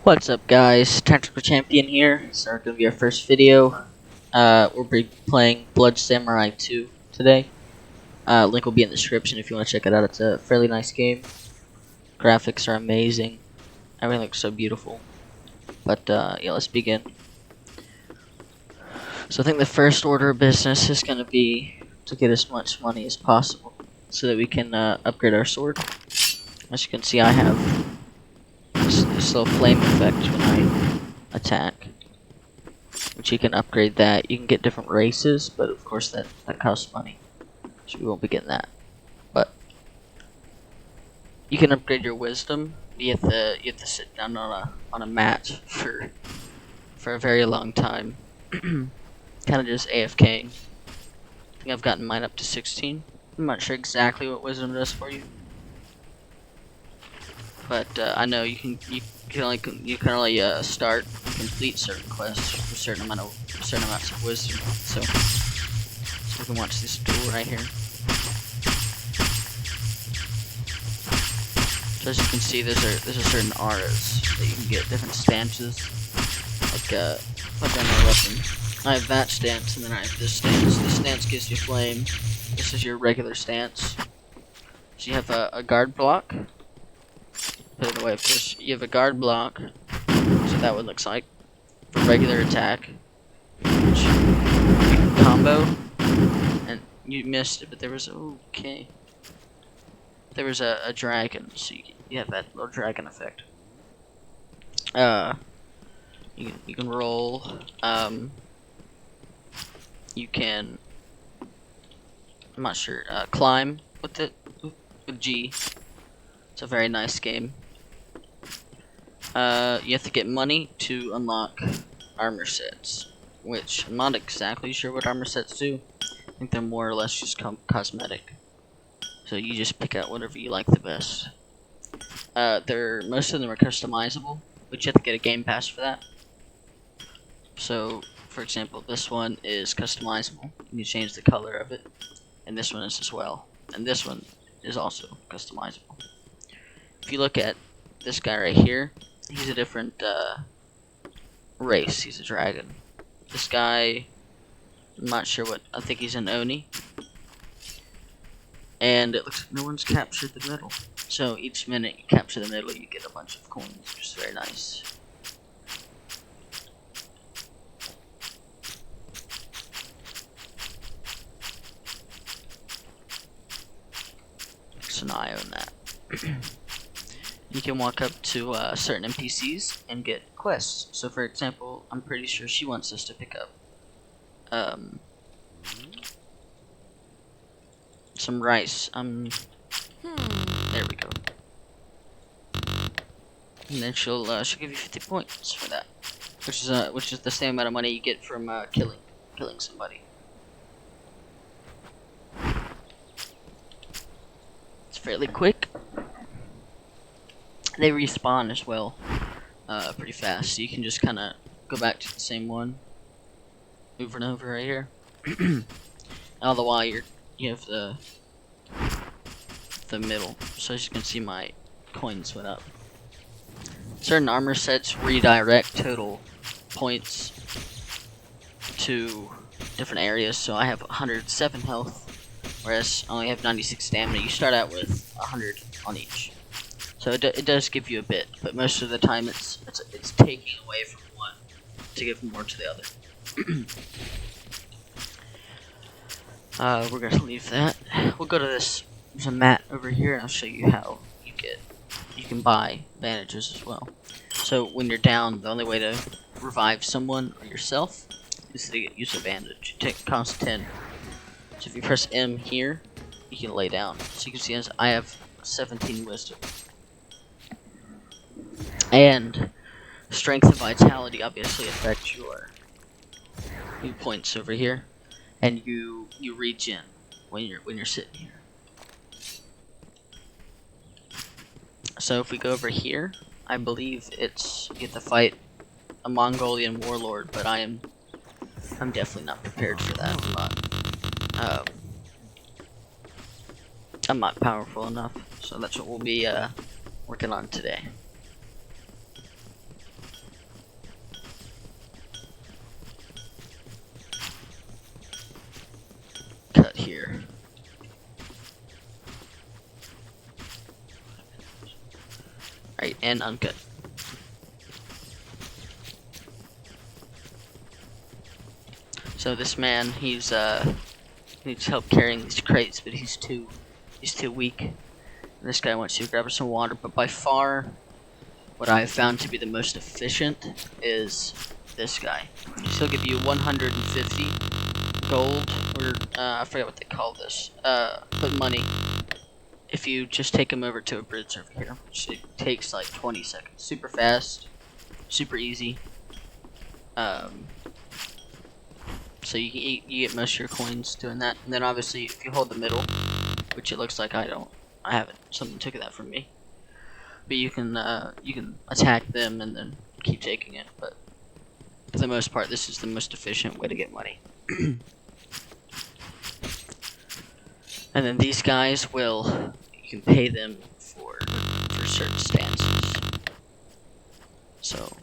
What's up, guys? Tactical Champion here. This is gonna be our first video. We'll be playing Blood Samurai 2 today. Link will be in the description if you want to check it out. It's a fairly nice game. Graphics are amazing. Everything looks so beautiful. But yeah, let's begin. So I think the first order of business is gonna be to get as much money as possible so that we can upgrade our sword. As you can see, I have this little flame effect when I attack, which you can upgrade that. You can get different races, but of course that costs money, so we won't be getting that. But you can upgrade your wisdom. You have to sit down on a mat for a very long time, kind of just AFKing. I think I've gotten mine up to 16. I'm not sure exactly what wisdom does for you, but I know you can only start and complete certain quests for certain amounts of wisdom. So we can watch this duel right here. So as you can see, there's a certain auras that you can get, different stances. Like on my weapon, I have that stance, and then I have this stance. This stance gives you flame. This is your regular stance. So you have a guard block. Put it away first. You have a guard block, so that what it looks like for regular attack. Which you can combo, and you missed it, but there was there was a dragon, so you have that little dragon effect. You can roll. You can. I'm not sure. Climb with it with G. It's a very nice game. You have to get money to unlock armor sets, which I'm not exactly sure what armor sets do. I think they're more or less just cosmetic. So you just pick out whatever you like the best. Most of them are customizable, but you have to get a game pass for that. So, for example, this one is customizable. You change the color of it, and this one is as well. And this one is also customizable. If you look at this guy right here, he's a different race. He's a dragon. This guy, I'm not sure what. I think he's an Oni. And it looks like no one's captured the middle. So each minute you capture the middle, you get a bunch of coins, which is very nice. So now I own that. You can walk up to certain NPCs and get quests. So for example, I'm pretty sure she wants us to pick up some rice. There we go. And then she'll give you 50 points for that, which is the same amount of money you get from killing somebody. It's fairly quick. They respawn as well, pretty fast. So you can just kind of go back to the same one over and over right here. All the while you have the middle. So as you can see, my coins went up. Certain armor sets redirect total points to different areas. So I have 107 health, whereas I only have 96 stamina. You start out with 100 on each. So it does give you a bit, but most of the time it's taking away from one to give more to the other. We're gonna leave that. We'll go to this. There's a mat over here, and I'll show you how you can buy bandages as well. So when you're down, the only way to revive someone or yourself is to use a bandage. It costs 10. So if you press M here, you can lay down. So you can see as I have 17 wisdom. And strength and vitality obviously affect your points over here, and you regen when you're sitting here. So if we go over here, I believe you have to fight a Mongolian warlord, but I'm definitely not prepared for that. I'm not powerful enough, so that's what we'll be working on today. Right, and uncut. So this man, he's needs help carrying these crates, but he's too weak. And this guy wants you to grab her some water, but by far, what I have found to be the most efficient is this guy. So he'll give you 150 gold, or I forget what they call this, but money. If you just take him over to a bridge over here, which it takes like 20 seconds. Super fast, super easy. So you get most of your coins doing that. And then obviously if you hold the middle, which it looks like I haven't, someone took that from me. But you can attack them and then keep taking it. But for the most part, this is the most efficient way to get money. And then these guys will, you can pay them for certain stances. So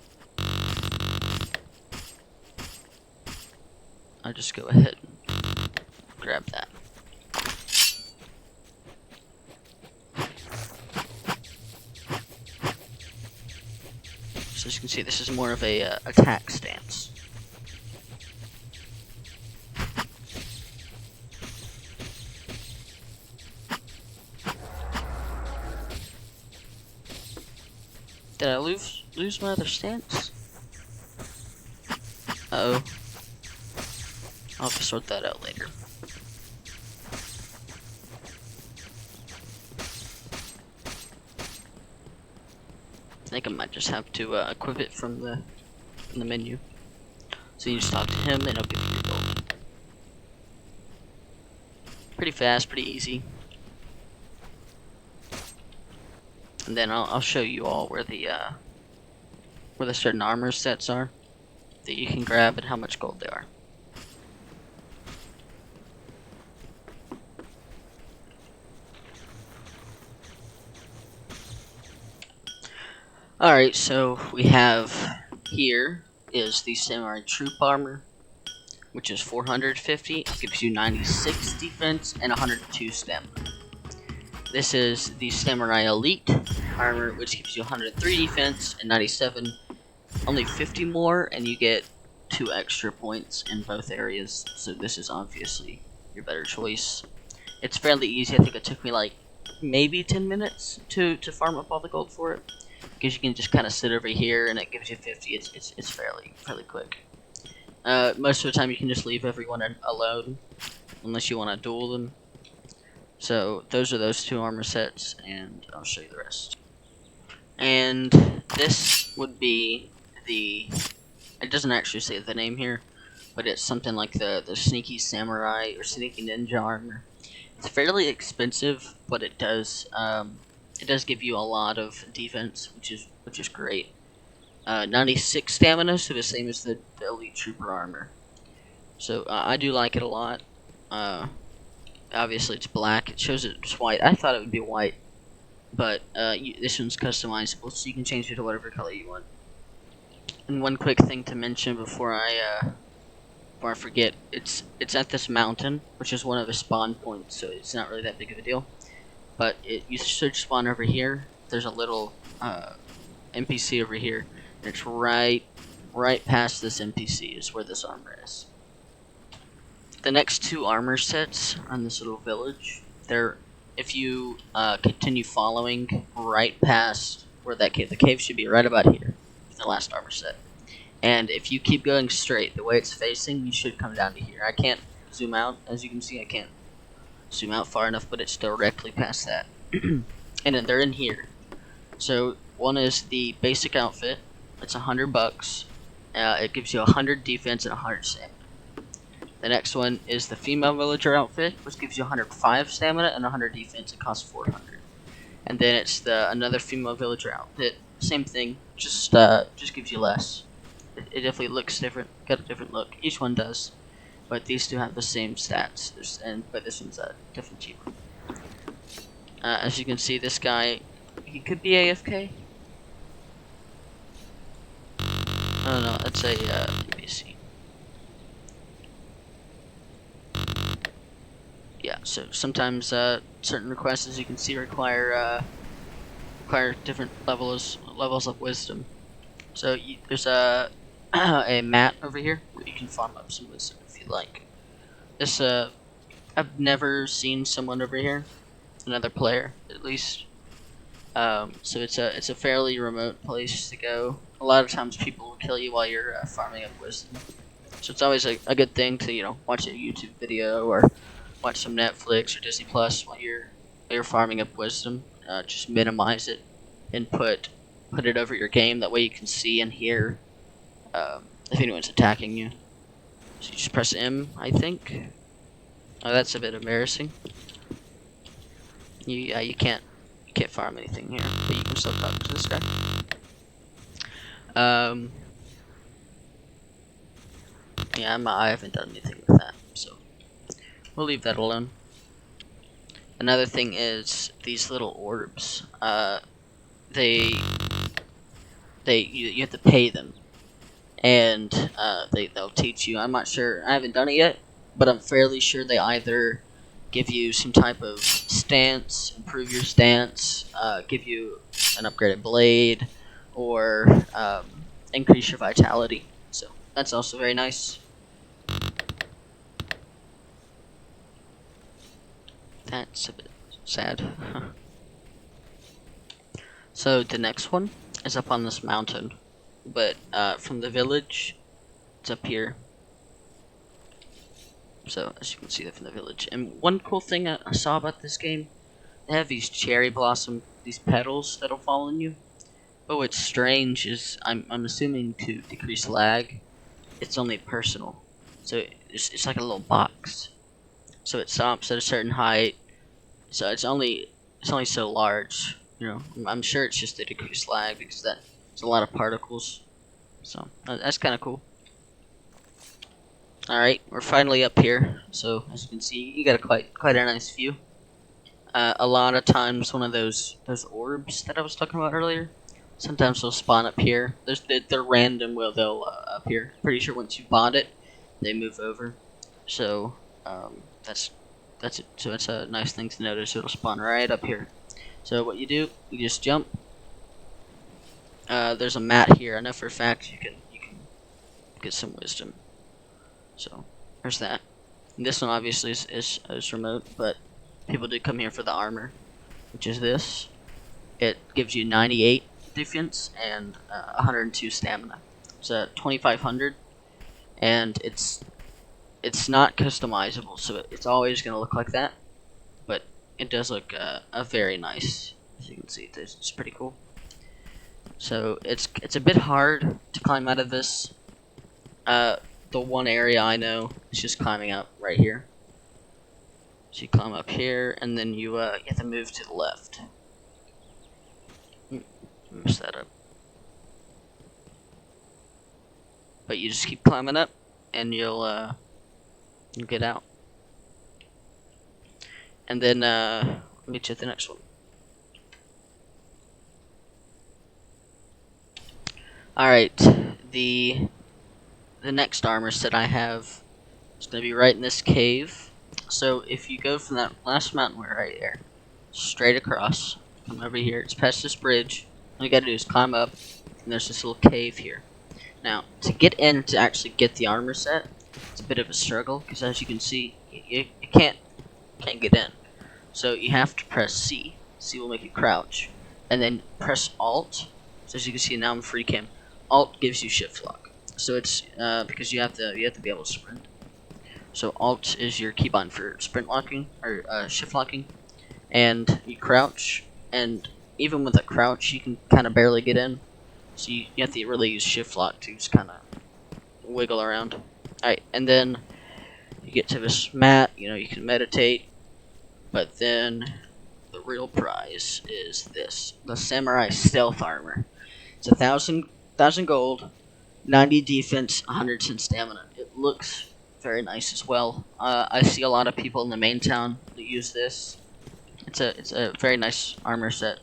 I'll just go ahead and grab that. So as you can see, this is more of a attack stance. Did I lose my other stance? Uh-oh. I'll have to sort that out later. I think I might just have to equip it from the menu. So you just talk to him and he'll give you your gold. Pretty fast, pretty easy. And then I'll show you all where the certain armor sets are that you can grab and how much gold they are. Alright, so we have here is the Samurai Troop Armor, which is 450. It gives you 96 defense and 102 stamina. This is the Samurai Elite Armor, which gives you 103 defense and 97. Only 50 more, and you get 2 extra points in both areas. So this is obviously your better choice. It's fairly easy. I think it took me like maybe 10 minutes to farm up all the gold for it. Because you can just kind of sit over here and it gives you 50. It's fairly quick. Most of the time you can just leave everyone alone unless you want to duel them. So those are those 2 armor sets, and I'll show you the rest. And this would be the, it doesn't actually say the name here, but it's something like the Sneaky Samurai or Sneaky Ninja Armor. It's fairly expensive, but it does give you a lot of defense, which is great. 96 stamina, so the same as the Elite Trooper Armor. So I do like it a lot. Obviously it's black. It shows it's white. I thought it would be white, but this one's customizable, so you can change it to whatever color you want. And one quick thing to mention before I forget, it's at this mountain, which is one of the spawn points, so it's not really that big of a deal. But you should spawn over here. There's a little NPC over here, and it's right past this NPC is where this armor is. The next 2 armor sets on this little village, if you continue following right past where the cave should be right about here, the last armor set. And if you keep going straight, the way it's facing, you should come down to here. I can't zoom out, as you can see. I can't zoom out far enough, but it's directly past that. And then they're in here. So one is the basic outfit. It's $100. It gives you 100 defense and 100 stamina. The next one is the female villager outfit, which gives you 105 stamina and 100 defense. It costs 400. And then it's another female villager outfit. Same thing, just gives you less. It definitely looks different. Got a different look. Each one does, but these 2 have the same stats. But this one's definitely cheaper. As you can see, this guy, he could be AFK. I don't know. Let's say NPC. Yeah. So sometimes certain requests, as you can see, require acquire different levels of wisdom. So there's a a mat over here where you can farm up some wisdom if you like. This I've never seen someone over here, another player at least. So it's a fairly remote place to go. A lot of times people will kill you while you're farming up wisdom. So it's always a good thing to watch a YouTube video or watch some Netflix or Disney Plus while you're farming up wisdom. Just minimize it and put it over your game. That way you can see and hear if anyone's attacking you. So you just press M, I think. Oh, that's a bit embarrassing. You can't farm anything here, but you can still talk to this guy. Yeah, I haven't done anything with that, so we'll leave that alone. Another thing is these little orbs. You have to pay them, and they'll teach you. I'm not sure. I haven't done it yet, but I'm fairly sure they either give you some type of stance, improve your stance, give you an upgraded blade, or increase your vitality. So that's also very nice. That's a bit sad. So the next one is up on this mountain, but from the village, it's up here. So as you can see that from the village. And one cool thing I saw about this game, they have these cherry blossom, these petals that'll fall on you. But what's strange is I'm assuming to decrease lag, it's only personal. So it's like a little box. So it stops at a certain height. So it's only so large. I'm sure it's just to decrease lag because there's a lot of particles. So that's kind of cool. Alright, we're finally up here, so as you can see, you got quite a nice view. A lot of times, one of those orbs that I was talking about earlier, sometimes they'll spawn up here. They're random where they'll appear. Pretty sure once you bought it, they move over. So that's it. So it's a nice thing to notice. It'll spawn right up here. So what you do, you just jump. There's a mat here. I know for a fact you can get some wisdom. So there's that. And this one obviously is remote, but people do come here for the armor, which is this. It gives you 98 defense and 102 stamina. It's 2500, and it's not customizable, so it's always gonna look like that. But it does look very nice. As you can see, it's pretty cool. So it's a bit hard to climb out of this. The one area I know is just climbing up right here. So you climb up here, and then you have to move to the left. Mess that up. But you just keep climbing up, and you'll get out. And then I'll meet you at the next one. Alright, the next armor set I have is going to be right in this cave. So if you go from that last mountain right there, straight across, come over here, it's past this bridge, all you gotta do is climb up, and there's this little cave here. Now, to get in to actually get the armor set, it's a bit of a struggle, because as you can see, you can't get in. So you have to press C. C will make you crouch. And then press Alt. So as you can see, now I'm free cam. Alt gives you shift lock. So it's because you have to be able to sprint. So Alt is your keybind for sprint locking or shift locking, and you crouch. And even with a crouch, you can kind of barely get in. So you have to really use shift lock to just kind of wiggle around. All right, and then you get to this mat. You can meditate, but then the real prize is this: the samurai stealth armor. It's 1,000 gold. 90 defense, 110 stamina. It looks very nice as well. I see a lot of people in the main town that use this. It's a very nice armor set.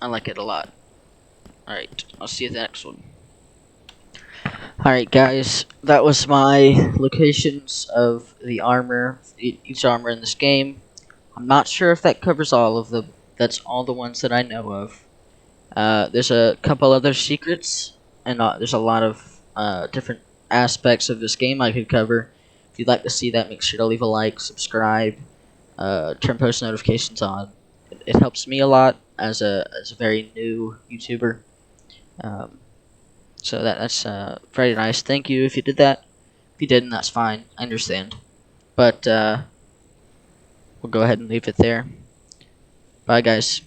I like it a lot. Alright, I'll see you at the next one. Alright guys, that was my locations of the armor, each armor in this game. I'm not sure if that covers all of them. That's all the ones that I know of. There's a couple other secrets, and there's a lot of different aspects of this game I could cover. If you'd like to see that, make sure to leave a like, subscribe, turn post notifications on. It helps me a lot as a very new YouTuber. Um, so that's very nice. Thank you if you did that. If you didn't, that's fine. I understand. But we'll go ahead and leave it there. Bye, guys.